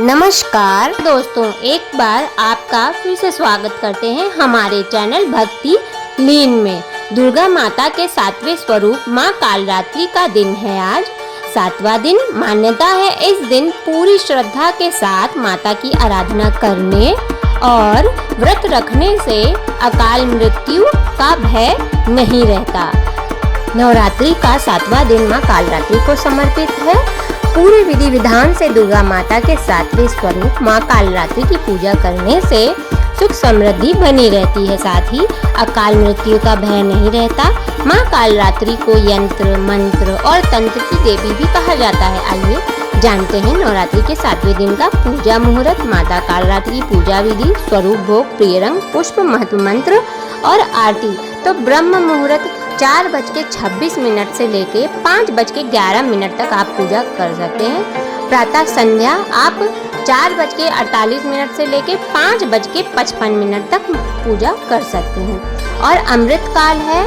नमस्कार दोस्तों, एक बार आपका फिर से स्वागत करते हैं हमारे चैनल भक्ति लीन में। दुर्गा माता के 7वें स्वरूप माँ कालरात्रि का दिन है आज 7वां दिन। मान्यता है इस दिन पूरी श्रद्धा के साथ माता की आराधना करने और व्रत रखने से अकाल मृत्यु का भय नहीं रहता। नवरात्रि का 7वां दिन माँ कालरात्रि को समर्पित है। पूरे विधि विधान से दुर्गा माता के 7वें स्वरूप माँ कालरात्रि की पूजा करने से सुख समृद्धि बनी रहती है, साथ ही अकाल मृत्यु का भय नहीं रहता। माँ कालरात्रि को यंत्र मंत्र और तंत्र की देवी भी कहा जाता है। आइए जानते हैं नवरात्रि के 7वें दिन का पूजा मुहूर्त। माता कालरात्रि की पूजा विधि, स्वरूप, भोग, प्रिय रंग, पुष्प, महत्व मंत्र और आरती। तो ब्रह्म मुहूर्त 4:26 से लेके 5:11 तक आप पूजा कर सकते हैं। प्रातः संध्या आप 4:48 से लेके 5:55 तक पूजा कर सकते हैं। और अमृत काल है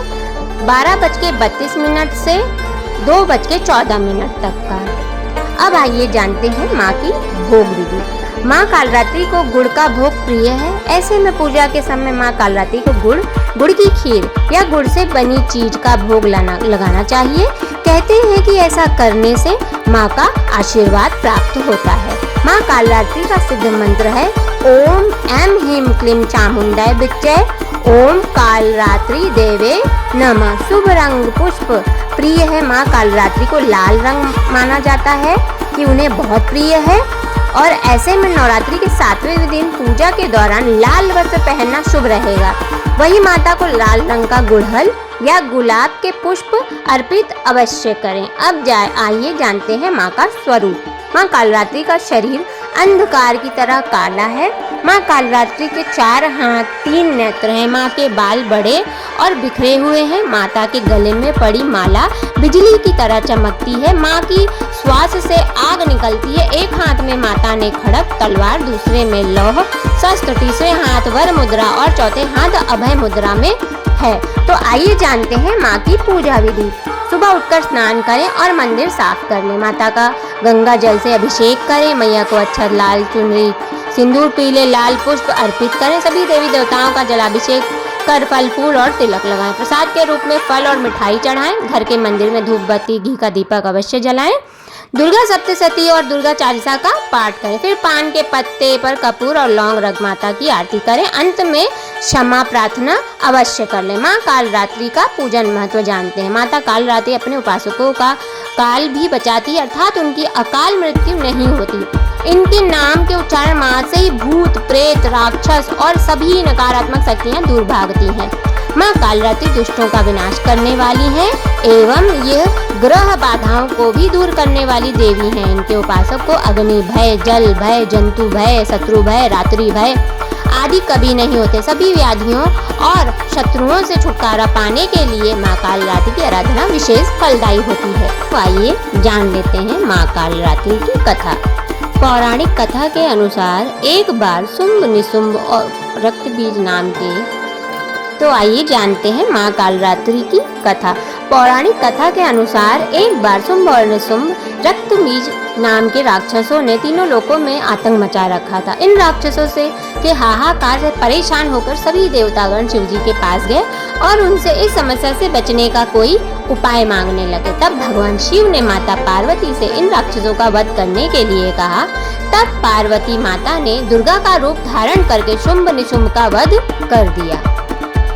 12:32 से 2:14 तक का। अब आइए जानते हैं माँ की भोग विधि। माँ कालरात्रि को गुड़ का भोग प्रिय है। ऐसे में पूजा के समय माँ कालरात्रि को गुड़ की खीर या गुड़ से बनी चीज का भोग लगाना चाहिए। कहते हैं कि ऐसा करने से माँ का आशीर्वाद प्राप्त होता है। माँ कालरात्रि का सिद्ध मंत्र है ओम ऐं ह्रीं क्लीं चामुंडाय विच्चे, ओम कालरात्रि देवे नमः। शुभ रंग पुष्प प्रिय है। माँ कालरात्रि को लाल रंग माना जाता है कि उन्हें बहुत प्रिय है। और ऐसे में नवरात्रि के 7वें दिन पूजा के दौरान लाल वस्त्र पहनना शुभ रहेगा। वही माता को लाल रंग का गुड़हल या गुलाब के पुष्प अर्पित अवश्य करें। अब आइए जानते हैं माँ का स्वरूप। माँ कालरात्रि का शरीर अंधकार की तरह काला है। माँ कालरात्रि के 4 हाथ 3 नेत्र हैं। माँ के बाल बड़े और बिखरे हुए हैं। माता के गले में पड़ी माला बिजली की तरह चमकती है। माँ की श्वास से आग निकलती है। एक हाथ में माता ने खड़ग तलवार, दूसरे में लौह शस्त्र, तीसरे हाथ वर मुद्रा और चौथे हाथ अभय मुद्रा में है। तो आइए जानते हैं माँ की पूजा विधि। सुबह उठकर स्नान करें और मंदिर साफ कर लें। माता का गंगा जल से अभिषेक करें। मैया को अच्छा लाल चुनरी, सिंदूर, पीले लाल पुष्प अर्पित करें। सभी देवी देवताओं का जलाभिषेक कर फल फूल और तिलक लगाएं। प्रसाद के रूप में फल और मिठाई चढ़ाएं। घर के मंदिर में धूप बत्ती घी का दीपक अवश्य जलाएं। दुर्गा सप्तशती और दुर्गा चालीसा का पाठ करें। फिर पान के पत्ते पर कपूर और लौंग रख माता की आरती करें। अंत में क्षमा प्रार्थना अवश्य कर लें। माँ कालरात्रि का पूजन महत्व जानते हैं। माता कालरात्रि अपने उपासकों का काल भी बचाती है, अर्थात उनकी अकाल मृत्यु नहीं होती। इनके नाम के उच्चारण मात्र से ही भूत प्रेत राक्षस और सभी नकारात्मक शक्तियाँ दूर भागती हैं। माँ कालरात्रि दुष्टों का विनाश करने वाली हैं एवं यह ग्रह बाधाओं को भी दूर करने वाली देवी हैं। इनके उपासक को अग्नि भय, जल भय, जंतु भय, शत्रु भय, रात्रि भय आदि कभी नहीं होते। सभी व्याधियों और शत्रुओं से छुटकारा पाने के लिए माँ कालरात्रि की आराधना विशेष फलदायी होती है। तो आइए जान लेते हैं माँ कालरात्रि की कथा। पौराणिक कथा के अनुसार एक बार शुंभ निशुंभ और रक्त बीज नाम के तो आइए जानते हैं माँ कालरात्रि की कथा। पौराणिक कथा के अनुसार एक बार शुंभ और निशुंभ रक्त बीज नाम के राक्षसों ने तीनों लोकों में आतंक मचा रखा था। इन राक्षसों से के हाहाकार से परेशान होकर सभी देवतागण शिव जी के पास गए और उनसे इस समस्या से बचने का कोई उपाय मांगने लगे। तब भगवान शिव ने माता पार्वती से इन राक्षसों का वध करने के लिए कहा। तब पार्वती माता ने दुर्गा का रूप धारण करके शुंभ निशुंभ का वध कर दिया।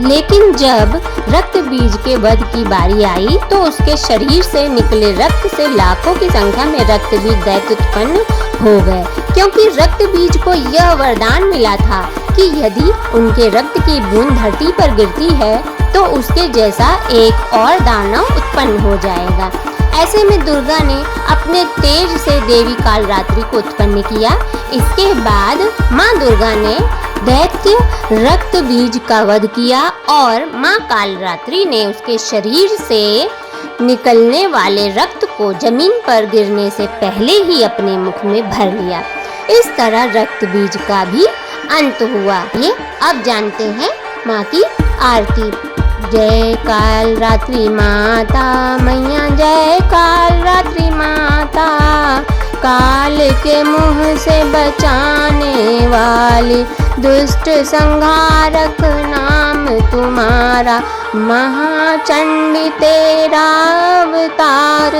लेकिन जब रक्त बीज के वध की बारी आई तो उसके शरीर से निकले रक्त से लाखों की संख्या में रक्त बीज दैत्य उत्पन्न हो गए, क्योंकि रक्त बीज को यह वरदान मिला था कि यदि उनके रक्त की बूंद धरती पर गिरती है तो उसके जैसा एक और दानव उत्पन्न हो जाएगा। ऐसे में दुर्गा ने अपने तेज से देवी कालरात्रि को उत्पन्न किया। इसके बाद माँ दुर्गा ने दैत्य रक्त बीज का वध किया और माँ कालरात्रि ने उसके शरीर से निकलने वाले रक्त को जमीन पर गिरने से पहले ही अपने मुख में भर लिया। इस तरह रक्त बीज का भी अंत हुआ। ये अब जानते हैं माँ की आरती। जय कालरात्रि माता मैया, जय कालरात्रि माता, काल के मुँह से बचाने वाली, दुष्ट संहारक नाम तुम्हारा, महाचंडी तेरा अवतार,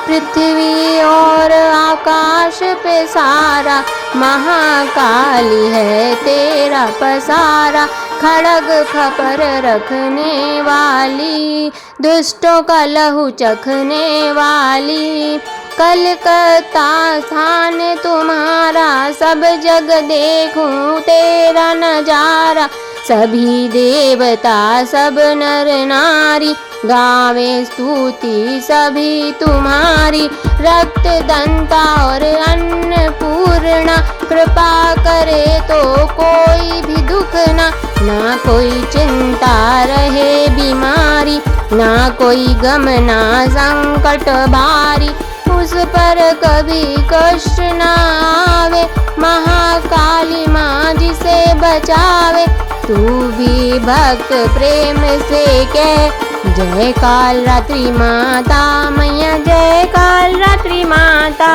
पृथ्वी और आकाश पे सारा, महाकाली है तेरा पसारा, खड़ग खपर रखने वाली, दुष्टों का लहू चखने वाली, कलकत्ता स्थान तुम्हारा, सब जग देखूं तेरा नजारा, सभी देवता सब नर नारी, गावे स्तुति सभी तुम्हारी, रक्त दंता और अन्नपूर्णा, कृपा करे तो कोई भी दुख ना कोई चिंता रहे बीमारी, ना कोई गम ना संकट भारी, उस पर कभी कष्ट ना आवे, महाकाली माँ जिसे बचावे, तू भी भक्त प्रेम से कह, जय काल रात्रि माता मैया, जय काल रात्रि माता।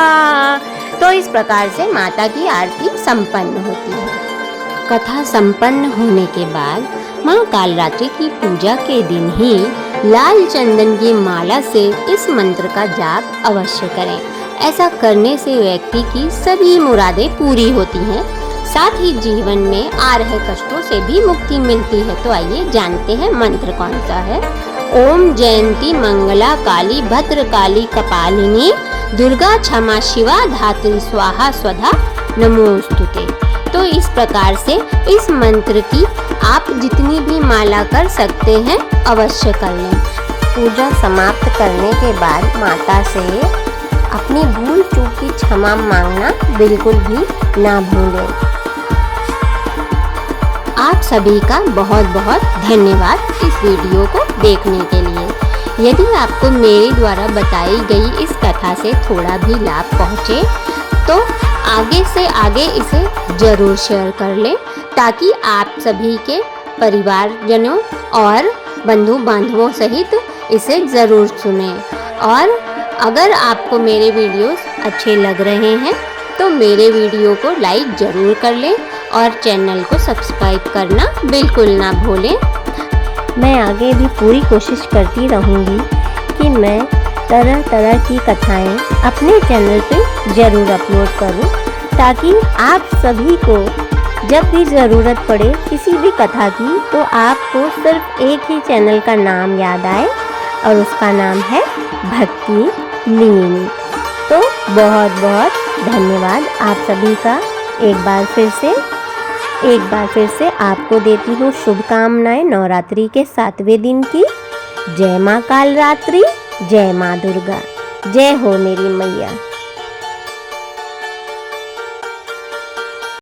तो इस प्रकार से माता की आरती संपन्न होती है। कथा संपन्न होने के बाद माँ कालरात्रि की पूजा के दिन ही लाल चंदन की माला से इस मंत्र का जाप अवश्य करें। ऐसा करने से व्यक्ति की सभी मुरादें पूरी होती हैं, साथ ही जीवन में आ रहे कष्टों से भी मुक्ति मिलती है। तो आइए जानते हैं मंत्र कौन सा है। ओम जयंती मंगला काली भद्रकाली कपालिनी, दुर्गा क्षमा शिवा धात्री स्वाहा स्वधा नमोस्तुते। तो इस प्रकार से इस मंत्र की आप जितनी भी माला कर सकते हैं अवश्य कर लें। पूजा समाप्त करने के बाद माता से अपनी भूल चूक की क्षमा मांगना बिल्कुल भी ना भूलें। आप सभी का बहुत बहुत धन्यवाद इस वीडियो को देखने के लिए। यदि आपको मेरे द्वारा बताई गई इस कथा से थोड़ा भी लाभ पहुँचे तो आगे से आगे इसे ज़रूर शेयर कर लें, ताकि आप सभी के परिवारजनों और बंधु बांधवों सहित इसे ज़रूर सुनें। और अगर आपको मेरे वीडियोस अच्छे लग रहे हैं तो मेरे वीडियो को लाइक ज़रूर कर लें और चैनल को सब्सक्राइब करना बिल्कुल ना भूलें। मैं आगे भी पूरी कोशिश करती रहूँगी कि मैं तरह तरह की कथाएं अपने चैनल पे ज़रूर अपलोड करूं, ताकि आप सभी को जब भी ज़रूरत पड़े किसी भी कथा की तो आपको सिर्फ एक ही चैनल का नाम याद आए और उसका नाम है भक्ति लीनी। तो बहुत बहुत धन्यवाद आप सभी का। एक बार फिर से आपको देती हूँ शुभकामनाएं नवरात्रि के 7वें दिन की। जय माँ कालरात्रि, जय माँ दुर्गा, जय हो मेरी मैया।